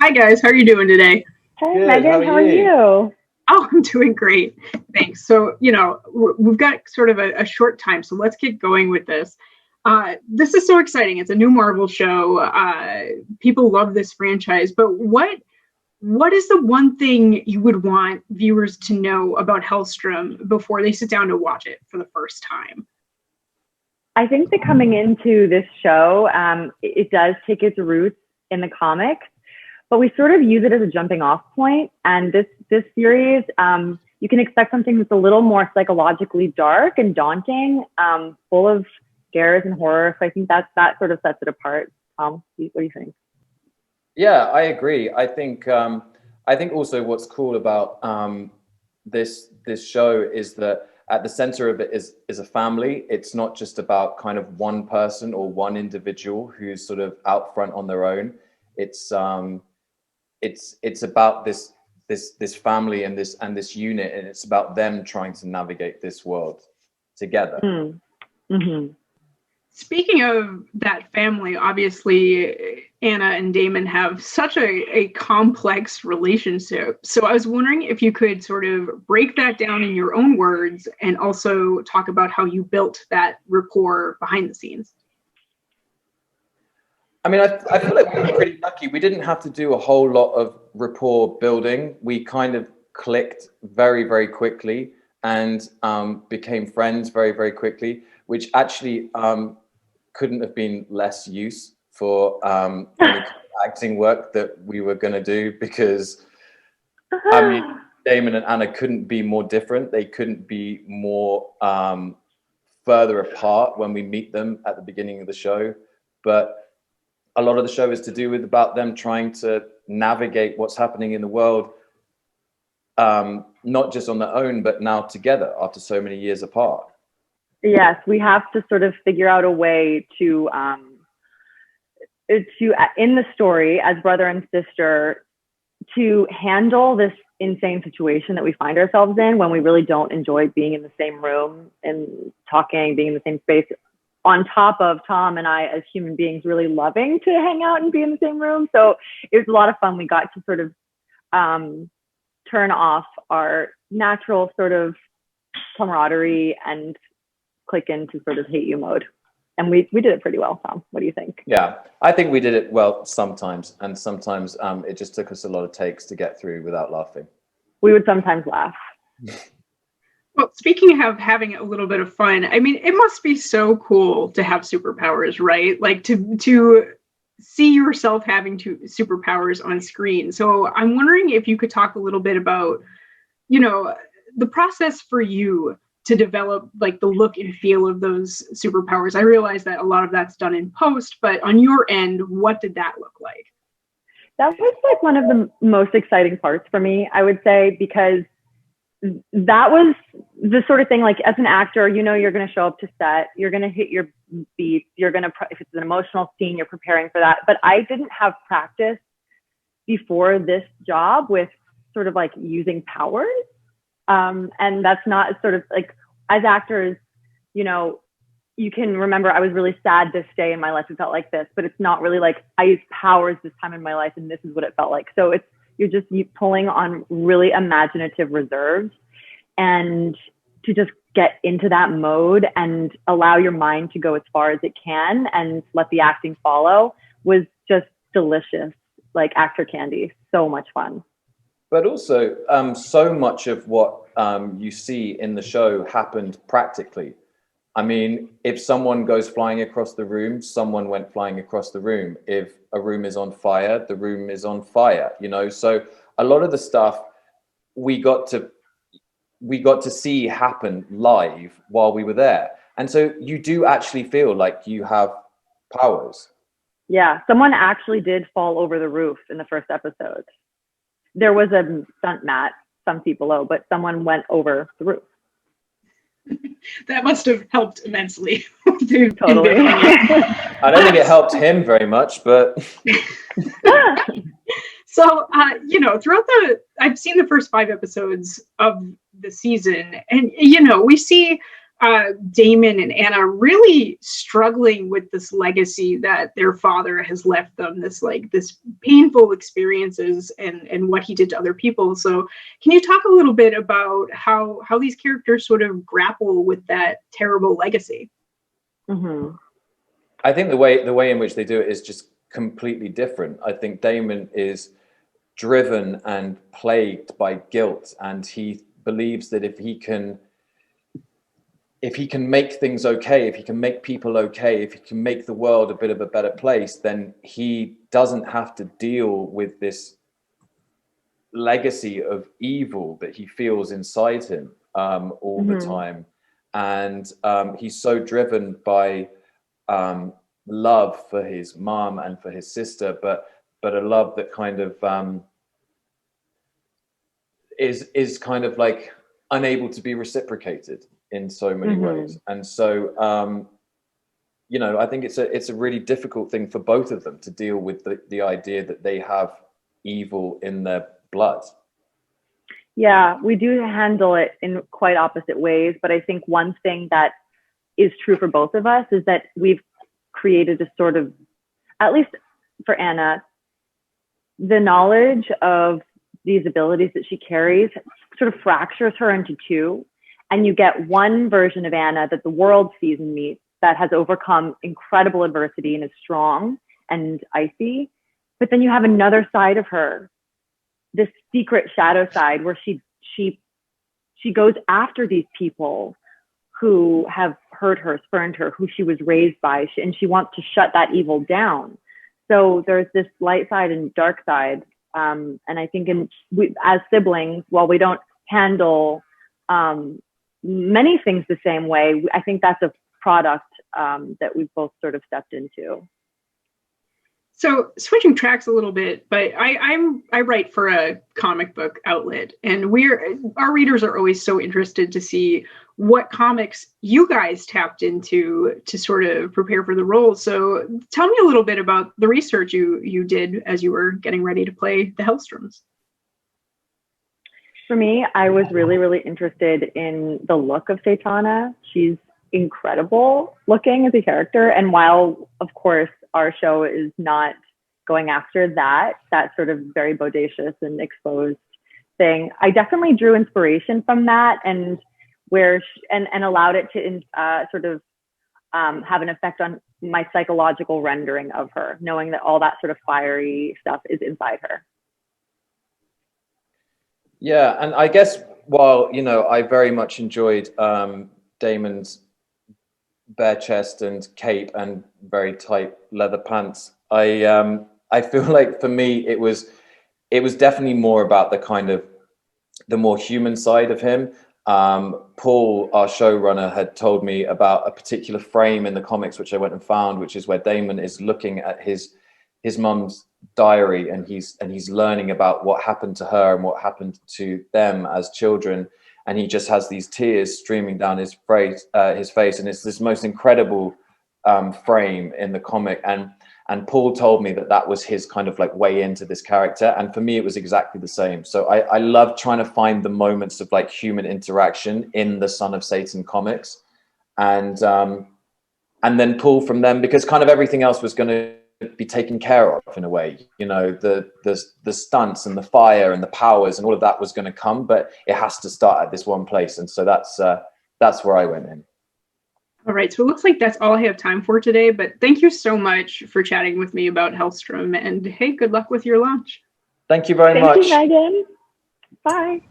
Hi guys, how are you doing today? Hey Good. How Megan, are how are you? you? Oh, I'm doing great. Thanks. So, we've got sort of a short time, so let's get going with this. This is so exciting. It's a new Marvel show. People love this franchise, but what is the one thing you would want viewers to know about Hellstrom before they sit down to watch it for the first time? I think that coming into this show, it does take its roots in the comics, but we sort of use it as a jumping off point. And this series, you can expect something that's a little more psychologically dark and daunting, full of scares and horror. So I think that sort of sets it apart. What do you think? Yeah, I agree. I think also what's cool about this show is that at the center of it is a family. It's not just about kind of one person or one individual who's sort of out front on their own. It's it's about this family and this unit, and it's about them trying to navigate this world together. Mm. Mm-hmm. Speaking of that family, obviously Anna and Damon have such a complex relationship. So I was wondering if you could sort of break that down in your own words and also talk about how you built that rapport behind the scenes. I mean, I feel like we were pretty lucky. We didn't have to do a whole lot of rapport building. We kind of clicked very, very quickly and became friends very, very quickly, which actually couldn't have been less use for any acting work that we were going to do, because I mean, Damon and Anna couldn't be more different. They couldn't be more further apart when we meet them at the beginning of the show. But a lot of the show is to do with about them trying to navigate what's happening in the world, not just on their own, but now together after so many years apart. Yes, we have to sort of figure out a way to in the story as brother and sister to handle this insane situation that we find ourselves in when we really don't enjoy being in the same room and talking, being in the same space. On top of Tom and I as human beings really loving to hang out and be in the same room. So it was a lot of fun. We got to sort of turn off our natural sort of camaraderie and click into sort of hate you mode. And we did it pretty well, Tom. What do you think? Yeah, I think we did it well sometimes, and sometimes it just took us a lot of takes to get through without laughing. We would sometimes laugh. Well, speaking of having a little bit of fun, I mean, it must be so cool to have superpowers, right? Like to see yourself having superpowers on screen. So I'm wondering if you could talk a little bit about, you know, the process for you to develop like the look and feel of those superpowers. I realize that a lot of that's done in post, but on your end, what did that look like? That was like one of the most exciting parts for me, I would say, because that was the sort of thing, like as an actor, you know, you're going to show up to set, you're going to hit your beats, you're going to, if it's an emotional scene, you're preparing for that. But I didn't have practice before this job with sort of like using powers. And that's not sort of like, as actors, you know, you can remember I was really sad this day in my life. It felt like this, but it's not really like I used powers this time in my life and this is what it felt like. So you're pulling on really imaginative reserves, and to just get into that mode and allow your mind to go as far as it can and let the acting follow was just delicious, like actor candy. So much fun. But also, so much of what you see in the show happened practically. I mean, if someone goes flying across the room, someone went flying across the room. If a room is on fire, the room is on fire, you know? So a lot of the stuff we got to see happen live while we were there. And so you do actually feel like you have powers. Yeah, someone actually did fall over the roof in the first episode. There was a stunt mat some feet below, but someone went over the roof. That must have helped immensely. Totally. I don't think it helped him very much, but so throughout I've seen the first 5 episodes of the season, and we see Damon and Ana really struggling with this legacy that their father has left them, this painful experiences and what he did to other people. So can you talk a little bit about how these characters sort of grapple with that terrible legacy? Mm-hmm. I think the way in which they do it is just completely different. I think Damon is driven and plagued by guilt, and he believes that if he can make things okay, if he can make people okay, if he can make the world a bit of a better place, then he doesn't have to deal with this legacy of evil that he feels inside him all the time. And he's so driven by love for his mom and for his sister, but a love that kind of is kind of like unable to be reciprocated in so many ways. And so you know, I think it's a really difficult thing for both of them to deal with the idea that they have evil in their blood. Yeah, we do handle it in quite opposite ways, but I think one thing that is true for both of us is that we've created a sort of, at least for Ana, the knowledge of these abilities that she carries sort of fractures her into two, and you get one version of Ana that the world sees and meets that has overcome incredible adversity and is strong and icy, but then you have another side of her, this secret shadow side, where she goes after these people who have hurt her, spurned her, who she was raised by, and she wants to shut that evil down. So there's this light side and dark side. And I think as siblings, while we don't handle many things the same way, I think that's a product that we've both sort of stepped into. So switching tracks a little bit, but I write for a comic book outlet, and our readers are always so interested to see what comics you guys tapped into to sort of prepare for the role. So tell me a little bit about the research you did as you were getting ready to play the Helstroms. For me, I was really, really interested in the look of Satana. She's incredible looking as a character. And while, of course, our show is not going after that sort of very bodacious and exposed thing, I definitely drew inspiration from that and allowed it to sort of have an effect on my psychological rendering of her, knowing that all that sort of fiery stuff is inside her. Yeah, and I guess while, you know, I very much enjoyed Damon's bare chest and cape and very tight leather pants, I feel like for me it was definitely more about the kind of the more human side of him. Paul, our showrunner, had told me about a particular frame in the comics which I went and found, which is where Damon is looking at his mum's diary, and he's learning about what happened to her and what happened to them as children, and he just has these tears streaming down his face, and it's this most incredible frame in the comic. And Paul told me that was his kind of like way into this character, and for me it was exactly the same. So I love trying to find the moments of like human interaction in the Son of Satan comics, and then pull from them, because kind of everything else was going to be taken care of in a way. You know, the stunts and the fire and the powers and all of that was going to come, but it has to start at this one place, and so that's where I went in. All right, so it looks like that's all I have time for today, but thank you so much for chatting with me about Helstrom, and hey, good luck with your launch. Thank you very much. Thank you, Megan. Bye.